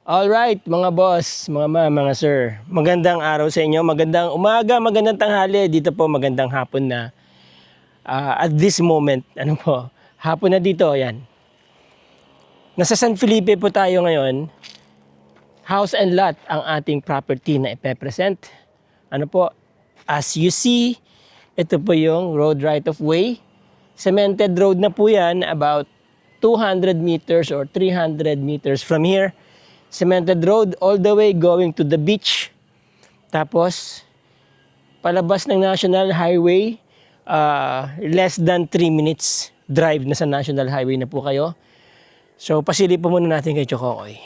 Alright, mga boss, mga ma'am, mga sir. Magandang araw sa inyo, magandang umaga, magandang tanghali. Dito po magandang hapon na. At this moment, ano po, hapon na dito, yan. Nasa San Felipe po tayo ngayon. House and lot ang ating property na ipepresent. Ano po, as you see, ito po yung road right of way. Cemented road na po yan, about 200 meters or 300 meters from here. Cemented road all the way going to the beach. Tapos, palabas ng National Highway, less than 3 minutes drive na sa National Highway na po kayo. So, pasilip po muna natin kay Chokokoy.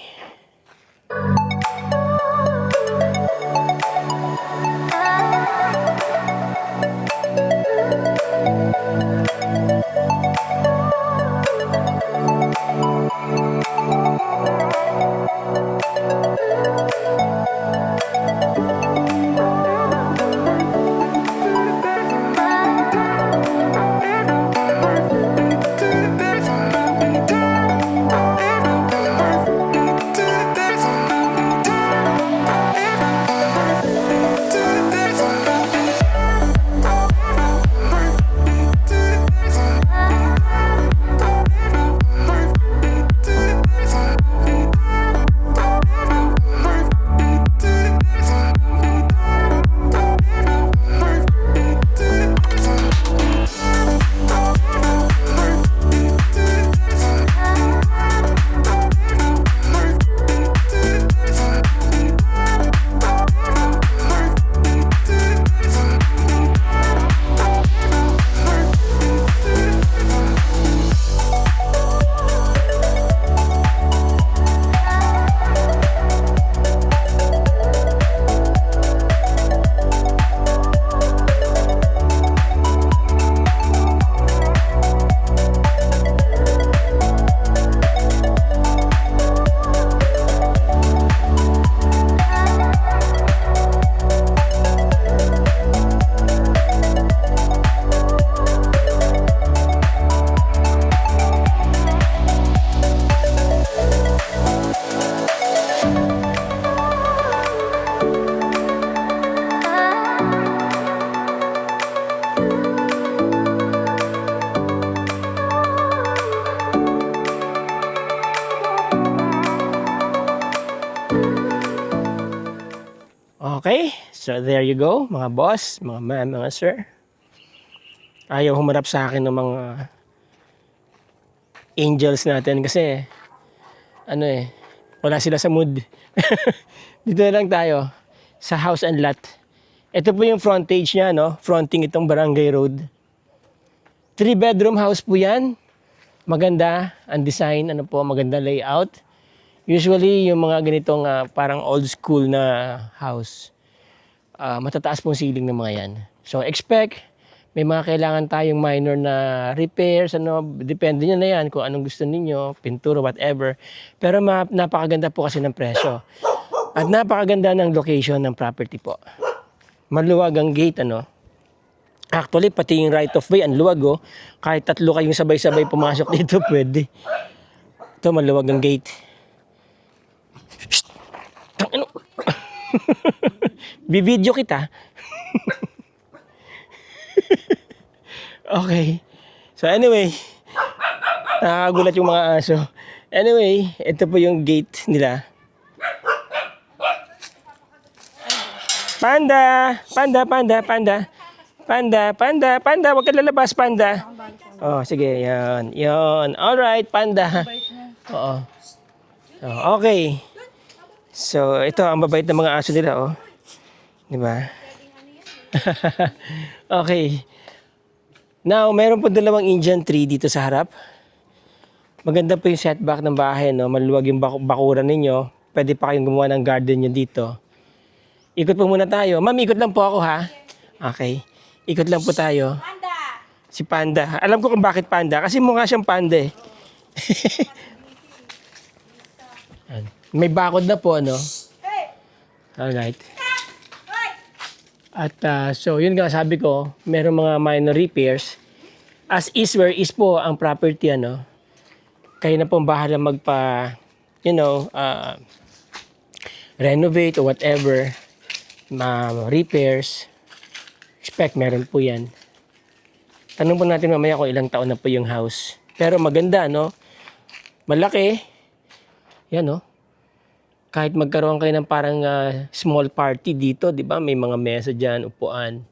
Okay, so there you go, mga boss, mga ma'am, mga sir. Ayaw humarap sa akin ng mga angels natin kasi wala sila sa mood. Dito na lang tayo sa house and lot. Ito po yung frontage niya, no? Fronting itong Barangay Road. 3-bedroom house po yan. Maganda ang design, maganda layout. Usually, yung mga ganitong parang old school na house, matataas pong ceiling ng mga yan. So, expect, may mga kailangan tayong minor na repairs, depende nyo na yan kung anong gusto ninyo, pintura, whatever. Pero napakaganda po kasi ng presyo. At napakaganda ng location ng property po. Maluwag ang gate, Actually, pati yung right of way, ang luwag, Kahit 3 kayong sabay-sabay pumasok dito, pwede. Ito, maluwag ang gate. Bibidyo kita. Okay. So anyway, nakakagulat yung mga aso. Anyway, ito po yung gate nila. Panda! Panda, panda, panda. Panda, panda, panda. Huwag ka lalabas, panda. Oh, sige, yan. Yan. Alright, panda. Oo. Okay. So, ito ang babait ng mga aso nila, Di ba? Okay. Now, meron po 2 Indian tree dito sa harap. Maganda po yung setback ng bahay, Maluwag yung bakuran ninyo. Pwede pa kayong gumawa ng garden nyo dito. Ikot po muna tayo. Ma'am, ikot lang po ako, ha? Okay. Ikot lang po tayo. Panda! Si Panda. Alam ko kung bakit Panda. Kasi mukha siyang panda, eh. May bakod na po, Alright. At so, yun nga sabi ko, meron mga minor repairs. As is where is po ang property, Kayo na pong bahala magpa, renovate or whatever, repairs, expect meron po yan. Tanong po natin mamaya kung ilang taon na po yung house. Pero maganda, no? Malaki. Yan, no? Kahit magkaroon kayo ng parang small party dito, di ba? May mga mesa dyan, upuan.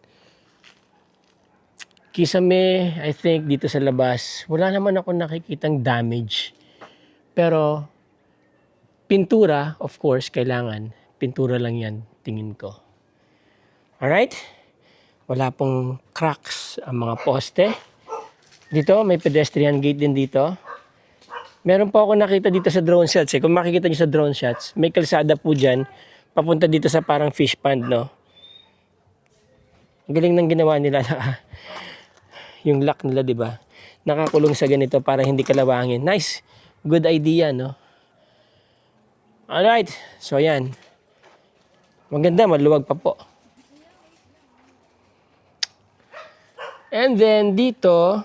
Kisame, I think, dito sa labas, wala naman ako nakikitang damage. Pero, pintura, of course, kailangan. Pintura lang yan, tingin ko. Alright? Wala pong cracks ang mga poste. Dito, may pedestrian gate din dito. Meron po ako nakita dito sa drone shots. Kung makikita nyo sa drone shots, may kalsada po dyan. Papunta dito sa parang fish pond, no? Galing ng ginawa nila. Yung lock nila, di ba? Nakakulong sa ganito para hindi kalawangin. Nice. Good idea, no? Alright. So, yan. Maganda, maluwag pa po. And then, dito,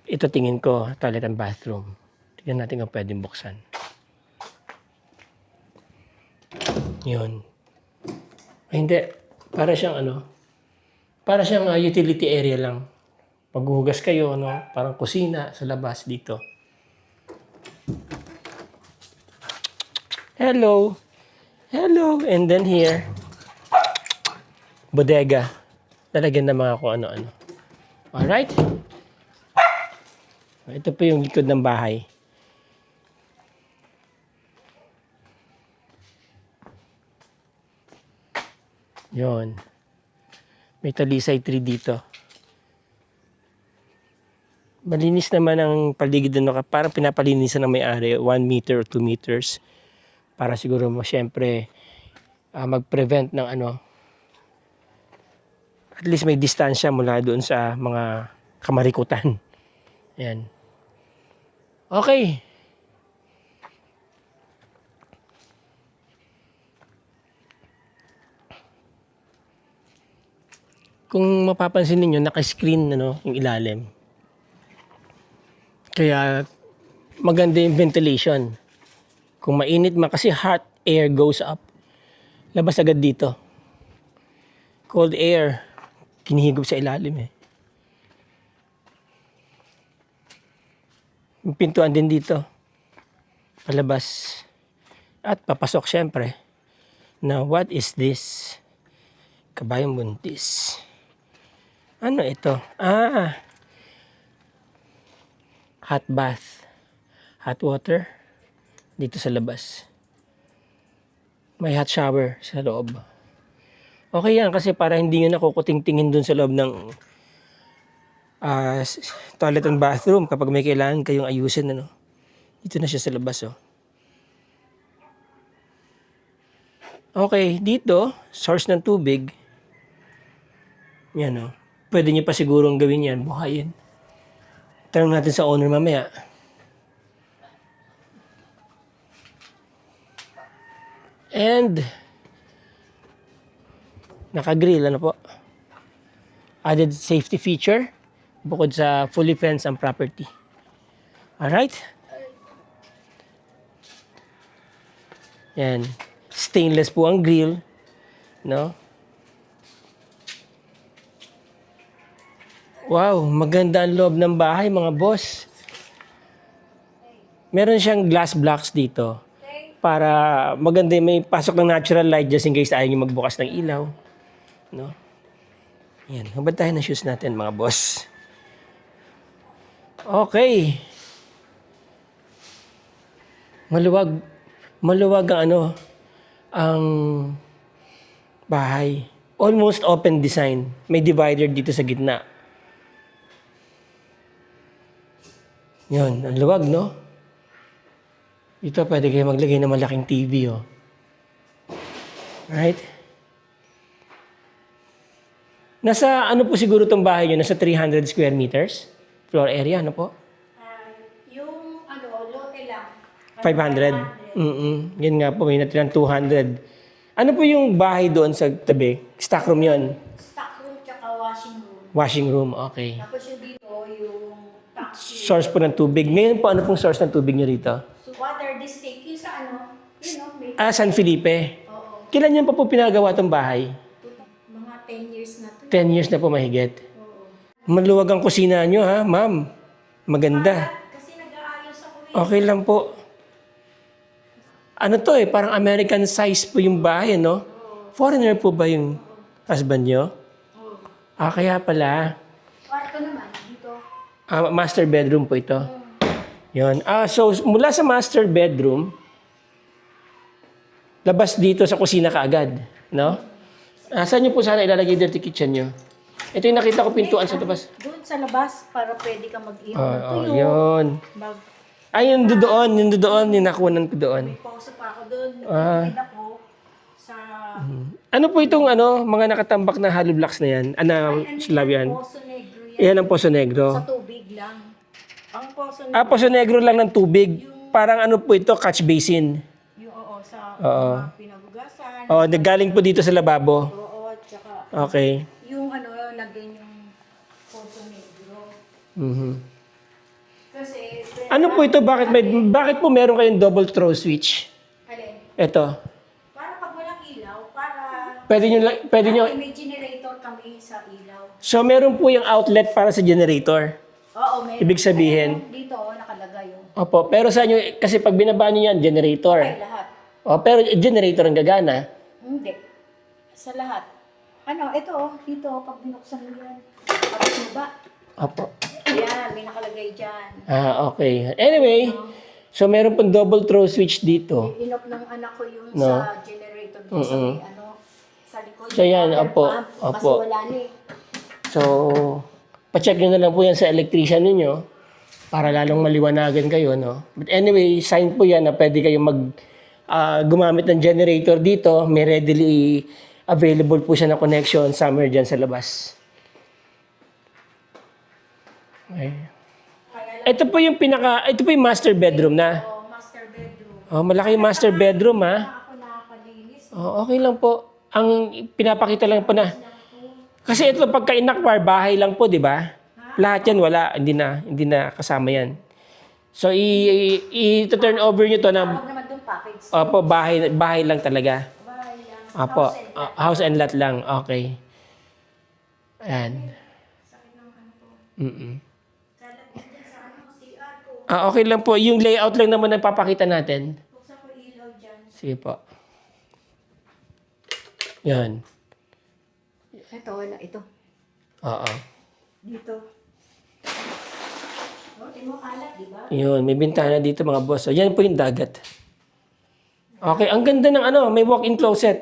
ito tingin ko, toilet and bathroom. Tingnan natin kung pwedeng buksan. Yun. Ay, hindi. Para siyang para siyang utility area lang. Paghuhugas kayo, no? Parang kusina sa labas dito. Hello. Hello. And then here, bodega. Lalagyan ng mga kung ano-ano. Alright. Ito po yung likod ng bahay. Yon. May talisay tree dito. Malinis naman ang paligid na parang pinapalinisan ng may-ari 1 meter or 2 meters para siguro mo syempre mag-prevent ng at least may distansya mula doon sa mga kamarikutan. Ayan. Okay. Kung mapapansin niyo naka-screen yung ilalim. Kaya maganda yung ventilation. Kung mainit man kasi hot air goes up. Labas agad dito. Cold air kinihigop sa ilalim Yung pintuan din dito. Palabas. At papasok syempre. Now, what is this? Kabayong buntis. Ano ito? Hot bath. Hot water. Dito sa labas. May hot shower sa loob. Okay yan kasi para hindi nyo nakukuting-tingin dun sa loob ng toilet and bathroom kapag may kailangan kayong ayusin. Dito na siya sa labas. Okay, dito, source ng tubig. Yan Pwede nyo pa sigurong gawin yan, buhayin. Tanong natin sa owner mamaya. And naka-grill, po? Added safety feature bukod sa fully fenced ang property. Alright? Yan. Stainless po ang grill. No? Wow, maganda ang loob ng bahay, mga boss. Meron siyang glass blocks dito para maganda may pasok ng natural light just in case ayaw nyo magbukas ng ilaw. No? Yan. Hubad tayo ng shoes natin, mga boss. Okay. Maluwag ang bahay. Almost open design. May divider dito sa gitna. Yun, ang luwag, no? Dito pwede kayo maglagay ng malaking TV, Right? Nasa po siguro tong bahay nyo? Nasa 300 square meters? Floor area, po? Yung lote lang. 500? Yan nga po, may natirang 200. Ano po yung bahay doon sa tabi? Stock room yun? Stock room tsaka washing room. Washing room, okay. Tapos yung dito, yung taxi. Source po ng tubig. Ngayon po, ano pong source ng tubig nyo rito? So water district, yung sa may San Felipe. oo, Kailan yan pa po pinagawa tong bahay? mga 10 years na to. 10 years na po mahigit. Oo. Maluwag ang kusina nyo ha, ma'am. Maganda. Kasi nag-aayos ako Okay lang po. Ano to parang American size po yung bahay, no? Foreigner po ba yung husband nyo? Oo. Kaya pala. Kwarto naman, dito. Master bedroom po ito. Yun. So mula sa master bedroom, labas dito sa kusina kaagad, no? Saan nyo po sana ilalagay dirty kitchen nyo? Ito yung nakita ko pintuan sa labas. Doon sa labas, para pwede ka mag-ihaw ng tuyo. Yun. Yung doon, yung nakunan ko doon. May pauso pa ako doon. Ah. Nagpapid ako sa... Ano po itong mga nakatambak na hollow blocks na yan? Slab yan? Poso Negro yan. Yan ang Poso Negro. Sa tubig lang. Ang Poso Negro, Poso Negro lang ng tubig. Parang ano po ito, catch basin. yung sa Oo. mga pinagugasan. Nagaling po dito sa lababo. Oo, tsaka Okay. yung lagyan yung Poso Negro. Mhm. Kasi, Ano po ito? Bakit po meron kayong double throw switch? alin, Ito. para pag walang ilaw, para Pwede nyo, may generator kami sa ilaw. so meron po yung outlet para sa generator. Oo, may. Ibig sabihin? Dito, nakalagay yung Opo, pero sa inyo, kasi pag binaba nyo yan, generator. ay lahat. Pero generator ang gagana. Hindi. Sa lahat. Ito, dito, pag binuksan mo yan, pag suba, Opo. yan, may nakalagay dyan. Okay. Anyway, so meron pong double throw switch dito. Inop ng anak ko yung No. sa generator doon sa may sa likod. So, yan, yung water opo, pump, opo. Kasi wala na eh. So, pacheck nyo na lang po yan sa electrician ninyo para lalong maliwanagan kayo, no? But anyway, sign po yan na pwede kayong gumamit ng generator dito. May readily available po siya na connection somewhere dyan sa labas. Okay. Ito po yung master bedroom na. Master bedroom. Malaki yung master bedroom, ha? Ako nakakalinis. Okay lang po. Ang pinapakita lang po na. Kasi ito pagka inakwar, bahay lang po, di ba? Lahat yan wala, hindi na kasama yan. So i-turn over nyo to na Huwag naman doon package. bahay lang talaga. Bahay lang. House and lot lang. Okay. Ayan. Sakit ng ko. Mm-mm. Kalat din sa CR ko. Okay lang po. Yung layout lang naman ang papakita natin. Buksan ko ilaw dyan. Sige po. Yan. Ito, ito. Oo. Dito. Tingnan mo kalat, di ba? Yun, may bintana dito mga boss. So, yan po yung dagat. Okay, ang ganda ng may walk-in closet.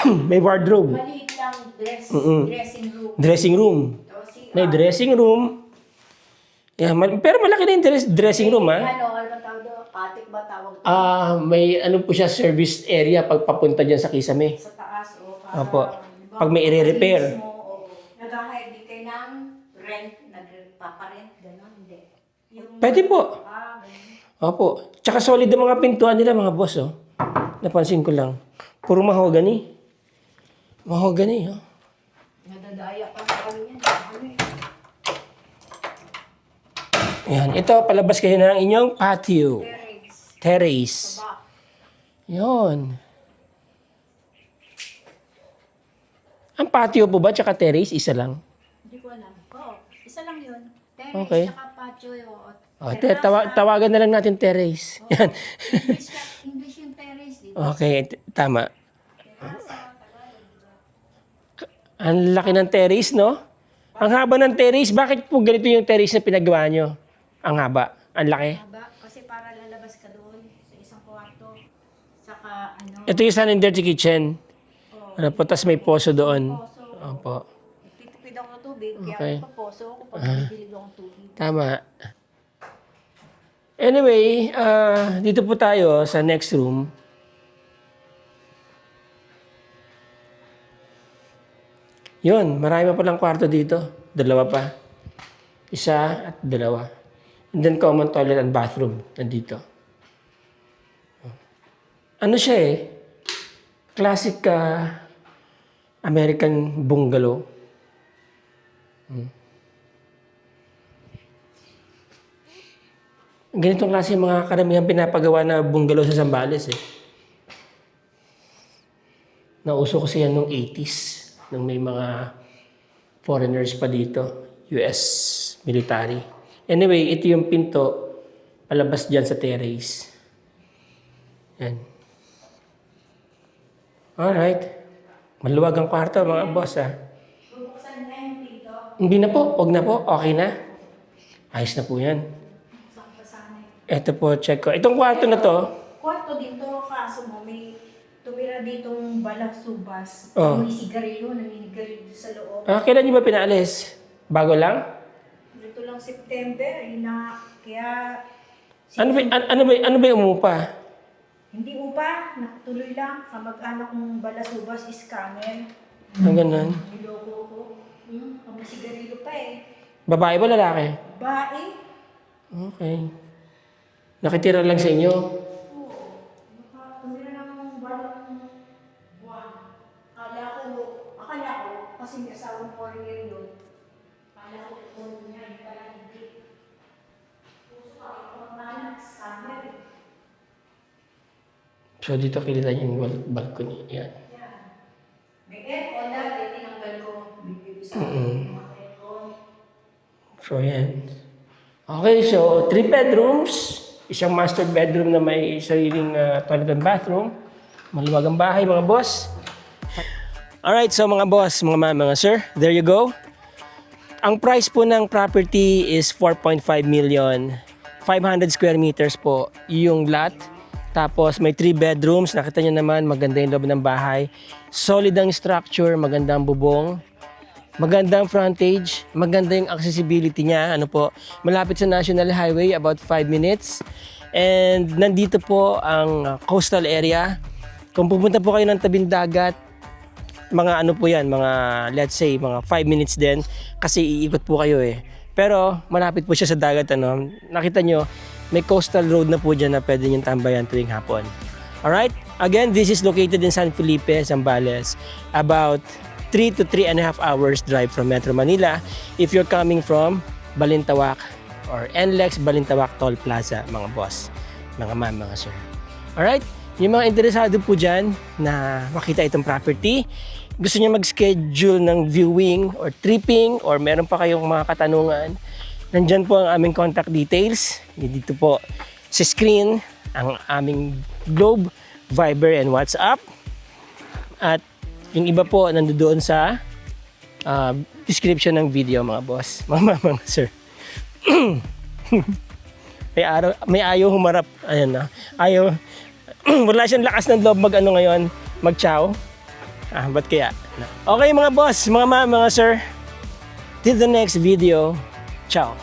May wardrobe. Maliit lang dressing room. Dressing room. Ito, CR. May dressing room. Yeah, pero malaki na yung dressing room, ha? Ano ba tawag doon? Attic ba tawag doon? May po siya, service area pag papunta dyan sa Kisame. Sa taas o para... Opo. Pag may i-repair. Nag-hire din kayo ng rent, nagpaparent, gano'n, hindi. Yung, Pwede po. ganun. Opo. Tsaka solid ang mga pintuan nila, mga boss, oh. Napansin ko lang. Puro mahogany. Mahogany, oh. Nadadaya pa sa kami yan. Ano eh? Yan. Ito, palabas kayo ng inyong patio. Terrace. Terrace. Ba? Yun. Ang patio po ba, tsaka terrace, isa lang? Hindi ko alam. Oo, isa lang yun. Terrace, Okay. tsaka patio yun. Tawagan na lang natin terrace. Yan. English yung terrace, di ba? Okay, tama. Ang laki ng terrace, no? Ang haba ng terrace. Bakit po ganito yung terrace na pinagawa nyo? Ang haba. Ang laki. Haba, kasi para lalabas ka doon sa isang kwarto. Saka ano, Ito yung sun and dirty kitchen. Ano po, tas may poso doon. poso. Opo. Titipid ako ng tubig, kaya Okay. paposo ako pag bibilig akong tubig. Tama. Anyway, dito po tayo sa next room. Yun, marami pa palang kwarto dito. Dalawa pa. Isa at dalawa. And then common toilet and bathroom nandito. Ano siya eh? Classic American bungalow. Ganitong klase yung mga karamihan pinapagawa na bungalow sa Zambales eh. Nauso kasi yan nung 80s, nung may mga foreigners pa dito, US military. Anyway, ito yung pinto, palabas dyan sa terrace. Yan. Alright. Maluwag ang kwarto mga boss ah. Bubuksan na yung pinto. Hindi na po, wag na po, okay na. Ayos na po yan. Buksan pa sana eh. Ito po, check ko. Itong kwarto na to, Kwarto dito, kaso mo may tumira ditong balasubas. Oh. May sigarilyo, naninigarilyo sa loob. kailan nyo ba pinaalis? Bago lang? Dito lang September, kaya Ano ba yung umupa? hindi upa, natuloy lang. Kamag-anak kong balasubas is scammer. Ang ganun. Niloko ko. May sigarilyo pa eh. Babae ba lalaki? Bae. Okay. Nakitira lang sa inyo? Oo. Tumira ng balang buwan. Akala ko, kasi may asawang foreigner yun. Akala ko, kung niya, yung pala hindi. Puso ka, kamag-anak, scammer. So dito kilala yung balcony. Yan. May aircon dati, tinanggal ko. Bibibis ko. Aircon. So yan. Okay, so 3 bedrooms. Isang master bedroom na may sariling toilet and bathroom. Maluwag ang bahay mga boss. Alright, so mga boss, mga sir, there you go. Ang price po ng property is 4.5 million. 500 square meters po yung lot. Tapos may 3 bedrooms. Nakita nyo naman, maganda yung loob ng bahay. Solid ang structure, maganda ang bubong. Maganda ang frontage. Maganda yung accessibility niya. Ano po, malapit sa National Highway, about 5 minutes. And nandito po ang coastal area. Kung pupunta po kayo ng tabing dagat, mga ano po yan, mga let's say, mga 5 minutes din. Kasi iikot po kayo eh. Pero malapit po siya sa dagat. Ano. Nakita nyo, may coastal road na po dyan na pwede nyo tambayan tuwing hapon. Alright? Again, this is located in San Felipe, Zambales. About 3 to 3.5 hours drive from Metro Manila if you're coming from Balintawak or NLEX Balintawak Toll Plaza, mga boss, mga ma'am, mga sir. Alright? Yung mga interesado po dyan na makita itong property, gusto niyo mag-schedule ng viewing or tripping or meron pa kayong mga katanungan, nandyan po ang aming contact details. Dito po sa screen ang aming Globe, Viber, and WhatsApp. At yung iba po nandoon sa description ng video mga boss, mga sir. may ayaw humarap. Ayan na. Ayaw. Wala siyang lakas ng loob mag-ano ngayon, mag-chow. Ba't kaya? Okay mga boss, mga sir. Till the next video. Ciao.